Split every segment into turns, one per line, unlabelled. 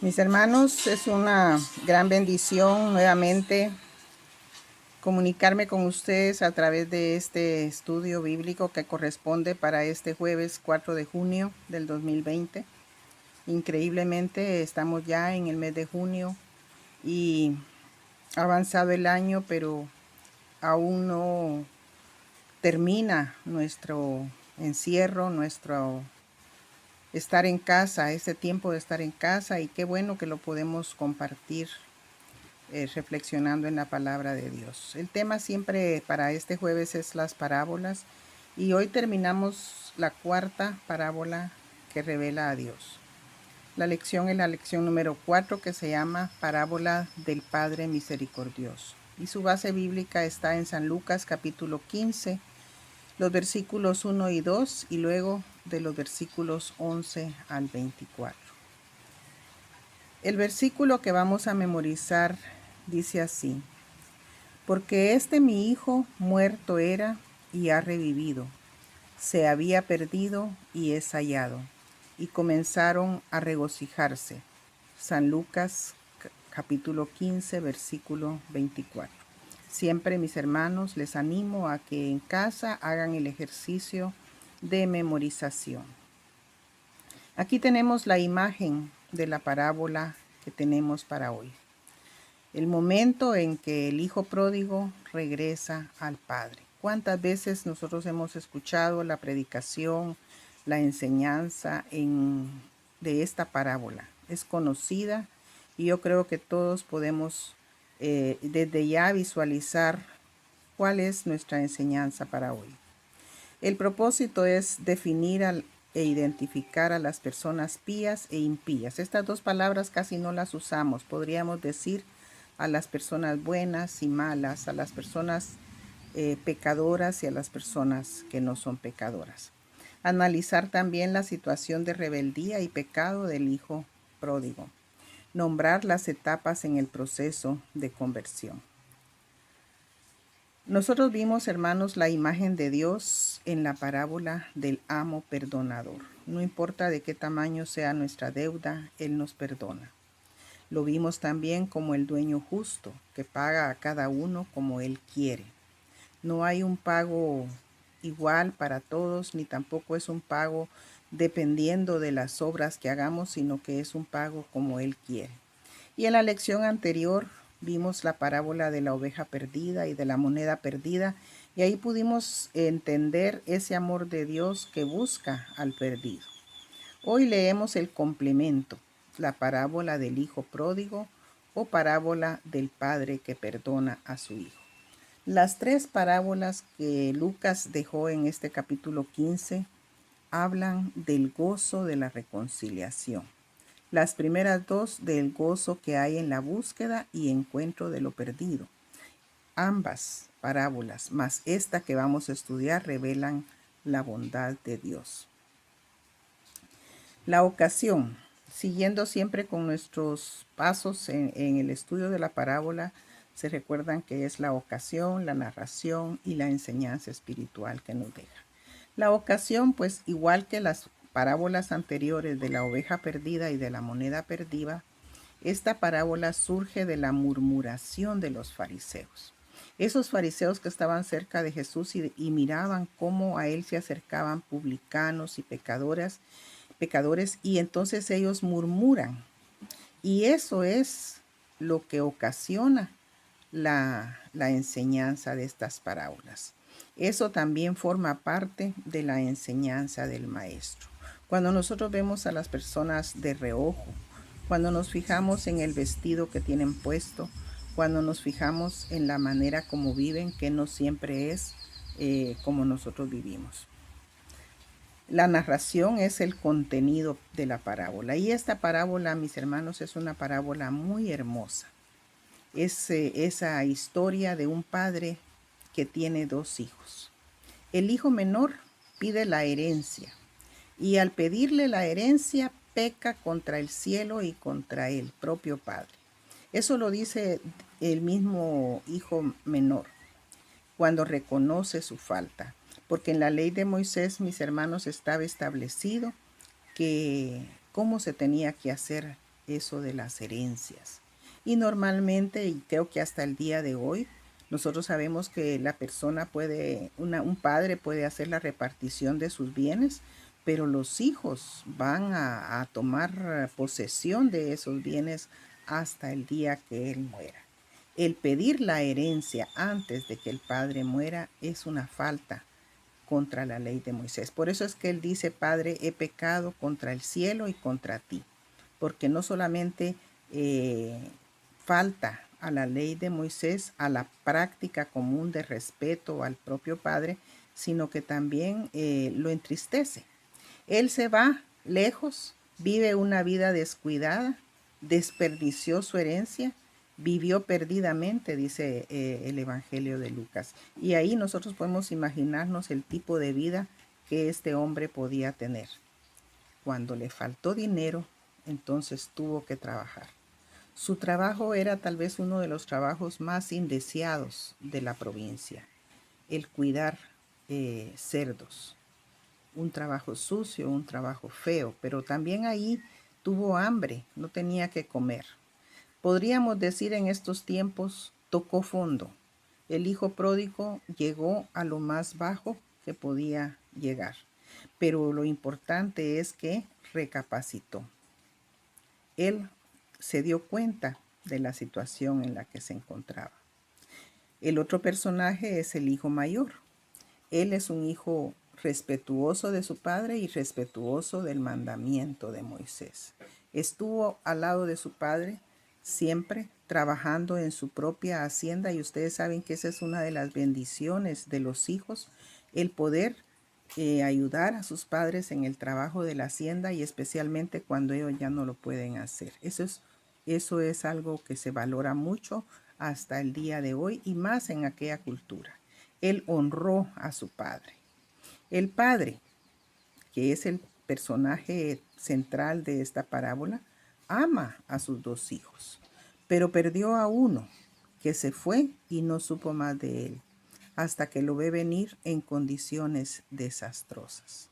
Mis hermanos, es una gran bendición nuevamente comunicarme con ustedes a través de este estudio bíblico que corresponde para este jueves 4 de junio del 2020. Increíblemente estamos ya en el mes de junio y ha avanzado el año, pero aún no termina nuestro encierro, nuestro estar en casa, ese tiempo de estar en casa, y qué bueno que lo podemos compartir reflexionando en la palabra de Dios. El tema siempre para este jueves es las parábolas y hoy terminamos la cuarta parábola que revela a Dios. La lección es la lección número 4, que se llama Parábola del Padre Misericordioso, y su base bíblica está en San Lucas capítulo 15, los versículos 1 y 2 y luego de los versículos 11 al 24. El versículo que vamos a memorizar dice así: porque mi hijo muerto era y ha revivido, se había perdido y es hallado. Y comenzaron a regocijarse. San Lucas capítulo 15, versículo 24. Siempre, mis hermanos, les animo a que en casa hagan el ejercicio de memorización. Aquí tenemos la imagen de la parábola que tenemos para hoy. El momento en que el hijo pródigo regresa al padre. ¿Cuántas veces nosotros hemos escuchado la predicación, la enseñanza de esta parábola? Es conocida y yo creo que todos podemos desde ya visualizar cuál es nuestra enseñanza para hoy. El propósito es definir e identificar a las personas pías e impías. Estas dos palabras casi no las usamos. Podríamos decir a las personas buenas y malas, a las personas pecadoras y a las personas que no son pecadoras. Analizar también la situación de rebeldía y pecado del hijo pródigo. Nombrar las etapas en el proceso de conversión. Nosotros vimos, hermanos, la imagen de Dios en la parábola del amo perdonador. No importa de qué tamaño sea nuestra deuda, Él nos perdona. Lo vimos también como el dueño justo, que paga a cada uno como Él quiere. No hay un pago igual para todos, ni tampoco es un pago dependiendo de las obras que hagamos, sino que es un pago como Él quiere. Y en la lección anterior vimos la parábola de la oveja perdida y de la moneda perdida, y ahí pudimos entender ese amor de Dios que busca al perdido. Hoy leemos el complemento, la parábola del hijo pródigo o parábola del padre que perdona a su hijo. Las tres parábolas que Lucas dejó en este capítulo 15 hablan del gozo de la reconciliación. Las primeras dos del gozo que hay en la búsqueda y encuentro de lo perdido. Ambas parábolas, más esta que vamos a estudiar, revelan la bondad de Dios. La ocasión. Siguiendo siempre con nuestros pasos en el estudio de la parábola, se recuerdan que es la ocasión, la narración y la enseñanza espiritual que nos deja. La ocasión, pues igual que las parábolas anteriores de la oveja perdida y de la moneda perdida, esta parábola surge de la murmuración de los fariseos. Esos fariseos que estaban cerca de Jesús y miraban cómo a él se acercaban publicanos y pecadores, y entonces ellos murmuran. Y eso es lo que ocasiona la enseñanza de estas parábolas. Eso también forma parte de la enseñanza del maestro. Cuando nosotros vemos a las personas de reojo, cuando nos fijamos en el vestido que tienen puesto, cuando nos fijamos en la manera como viven, que no siempre es como nosotros vivimos. La narración es el contenido de la parábola. Y esta parábola, mis hermanos, es una parábola muy hermosa. Es esa historia de un padre que tiene dos hijos. El hijo menor pide la herencia y al pedirle la herencia peca contra el cielo y contra el propio padre. Eso lo dice el mismo hijo menor cuando reconoce su falta, porque en la ley de Moisés, mis hermanos, estaba establecido que cómo se tenía que hacer eso de las herencias. Y normalmente, y creo que hasta el día de hoy, nosotros sabemos que la persona puede, un padre puede hacer la repartición de sus bienes, pero los hijos van a tomar posesión de esos bienes hasta el día que él muera. El pedir la herencia antes de que el padre muera es una falta contra la ley de Moisés. Por eso es que él dice: Padre, he pecado contra el cielo y contra ti. Porque no solamente falta a la ley de Moisés, a la práctica común de respeto al propio Padre, sino que también lo entristece. Él se va lejos, vive una vida descuidada, desperdició su herencia, vivió perdidamente, dice el Evangelio de Lucas. Y ahí nosotros podemos imaginarnos el tipo de vida que este hombre podía tener. Cuando le faltó dinero, entonces tuvo que trabajar. Su trabajo era tal vez uno de los trabajos más indeseados de la provincia, el cuidar cerdos. Un trabajo sucio, un trabajo feo, pero también ahí tuvo hambre, no tenía que comer. Podríamos decir en estos tiempos, tocó fondo. El hijo pródigo llegó a lo más bajo que podía llegar, pero lo importante es que recapacitó. Él se dio cuenta de la situación en la que se encontraba. El otro personaje es el hijo mayor. Él es un hijo respetuoso de su padre y respetuoso del mandamiento de Moisés. Estuvo al lado de su padre siempre trabajando en su propia hacienda, y ustedes saben que esa es una de las bendiciones de los hijos, el poder ayudar a sus padres en el trabajo de la hacienda, y especialmente cuando ellos ya no lo pueden hacer. Eso es algo que se valora mucho hasta el día de hoy, y más en aquella cultura. Él honró a su padre. El padre, que es el personaje central de esta parábola, ama a sus dos hijos, pero perdió a uno, que se fue y no supo más de él, hasta que lo ve venir en condiciones desastrosas.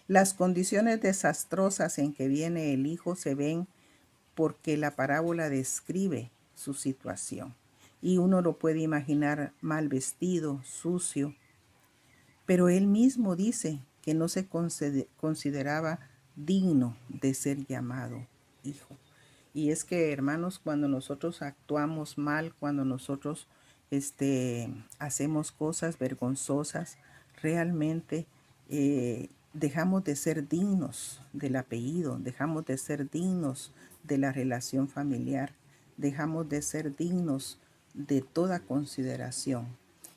Las condiciones desastrosas en que viene el hijo se ven porque la parábola describe su situación. Y uno lo puede imaginar mal vestido, sucio, pero él mismo dice que no se consideraba digno de ser llamado hijo. Y es que, hermanos, cuando nosotros actuamos mal, cuando nosotros hacemos cosas vergonzosas, realmente dejamos de ser dignos del apellido, dejamos de ser dignos de la relación familiar, dejamos de ser dignos de toda consideración.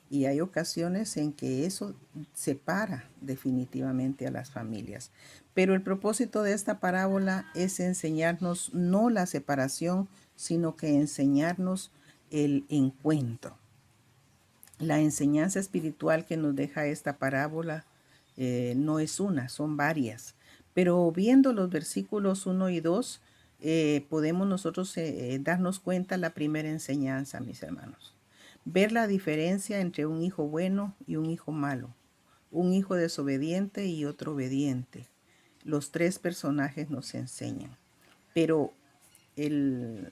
Y hay ocasiones en que eso separa definitivamente a las familias. Pero el propósito de esta parábola es enseñarnos no la separación, sino que enseñarnos el encuentro. La enseñanza espiritual que nos deja esta parábola no es una, son varias. Pero viendo los versículos 1 y 2, podemos nosotros darnos cuenta la primera enseñanza, mis hermanos. Ver la diferencia entre un hijo bueno y un hijo malo, un hijo desobediente y otro obediente. Los tres personajes nos enseñan. Pero el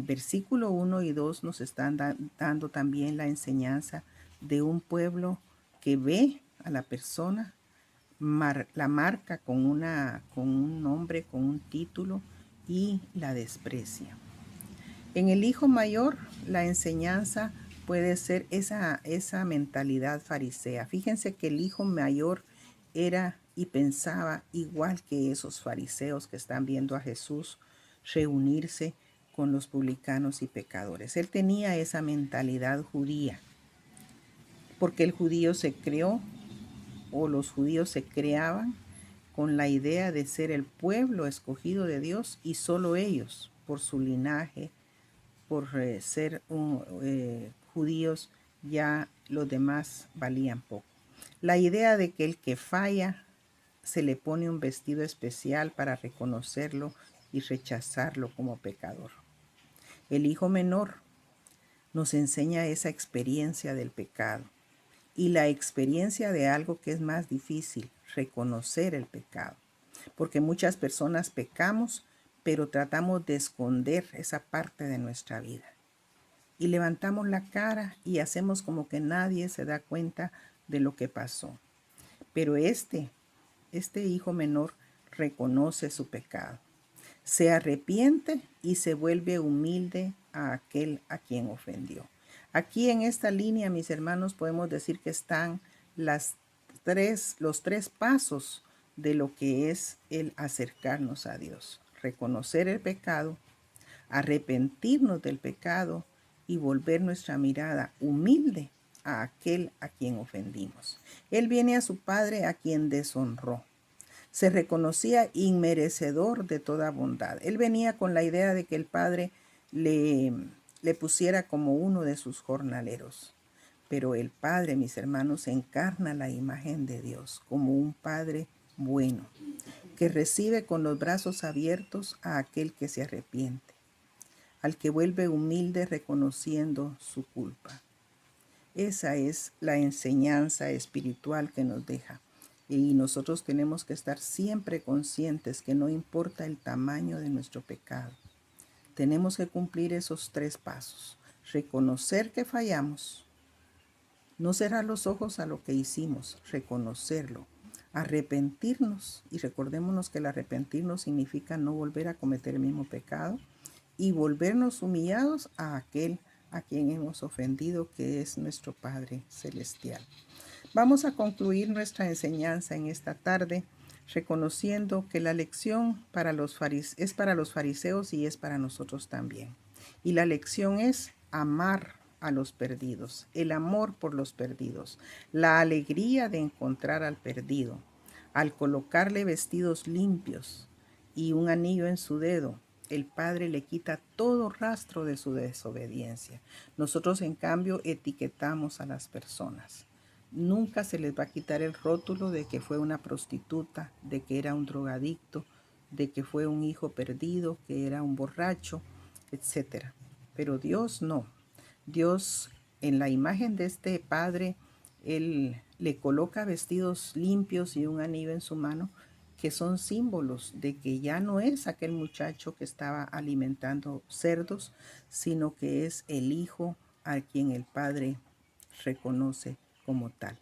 versículo 1 y 2 nos están dando también la enseñanza de un pueblo que ve a la persona, la marca con un nombre, con un título, y la desprecia. En el hijo mayor, la enseñanza puede ser esa mentalidad farisea. Fíjense que el hijo mayor era y pensaba igual que esos fariseos que están viendo a Jesús reunirse con los publicanos y pecadores. Él tenía esa mentalidad judía, porque el judío se creó, o los judíos se creaban con la idea de ser el pueblo escogido de Dios, y solo ellos, por su linaje, por ser judíos, ya los demás valían poco. La idea de que el que falla se le pone un vestido especial para reconocerlo y rechazarlo como pecador. El hijo menor nos enseña esa experiencia del pecado y la experiencia de algo que es más difícil, reconocer el pecado. Porque muchas personas pecamos, pero tratamos de esconder esa parte de nuestra vida. Y levantamos la cara y hacemos como que nadie se da cuenta de lo que pasó. Pero este hijo menor reconoce su pecado, se arrepiente y se vuelve humilde a aquel a quien ofendió. Aquí en esta línea, mis hermanos, podemos decir que están los tres pasos de lo que es el acercarnos a Dios. Reconocer el pecado, arrepentirnos del pecado y volver nuestra mirada humilde a aquel a quien ofendimos. Él viene a su padre a quien deshonró. Se reconocía inmerecedor de toda bondad. Él venía con la idea de que el padre le pusiera como uno de sus jornaleros. Pero el Padre, mis hermanos, encarna la imagen de Dios como un Padre bueno, que recibe con los brazos abiertos a aquel que se arrepiente, al que vuelve humilde reconociendo su culpa. Esa es la enseñanza espiritual que nos deja. Y nosotros tenemos que estar siempre conscientes que no importa el tamaño de nuestro pecado. Tenemos que cumplir esos tres pasos. Reconocer que fallamos. No cerrar los ojos a lo que hicimos, reconocerlo. Arrepentirnos, y recordémonos que el arrepentirnos significa no volver a cometer el mismo pecado, y volvernos humillados a aquel a quien hemos ofendido, que es nuestro Padre Celestial. Vamos a concluir nuestra enseñanza en esta tarde reconociendo que la lección es para los fariseos y es para nosotros también. Y la lección es amar a los perdidos, el amor por los perdidos, la alegría de encontrar al perdido, al colocarle vestidos limpios y un anillo en su dedo. El Padre le quita todo rastro de su desobediencia. Nosotros, en cambio, etiquetamos a las personas. Nunca se les va a quitar el rótulo de que fue una prostituta, de que era un drogadicto, de que fue un hijo perdido, que era un borracho, etc. Pero Dios no. Dios, en la imagen de este Padre, Él le coloca vestidos limpios y un anillo en su mano, que son símbolos de que ya no es aquel muchacho que estaba alimentando cerdos, sino que es el hijo a quien el Padre reconoce como tal.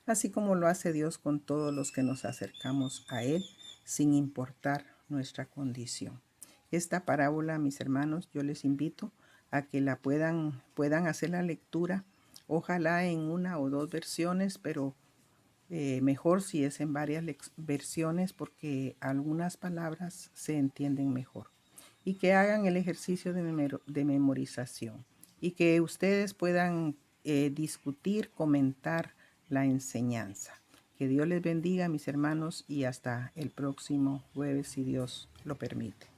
Así como lo hace Dios con todos los que nos acercamos a Él, sin importar nuestra condición. Esta parábola, mis hermanos, yo les invito a que la puedan hacer la lectura, ojalá en una o dos versiones, pero mejor si es en varias versiones, porque algunas palabras se entienden mejor. Y que hagan el ejercicio de memorización y que ustedes puedan discutir, comentar la enseñanza. Que Dios les bendiga, mis hermanos, y hasta el próximo jueves, si Dios lo permite.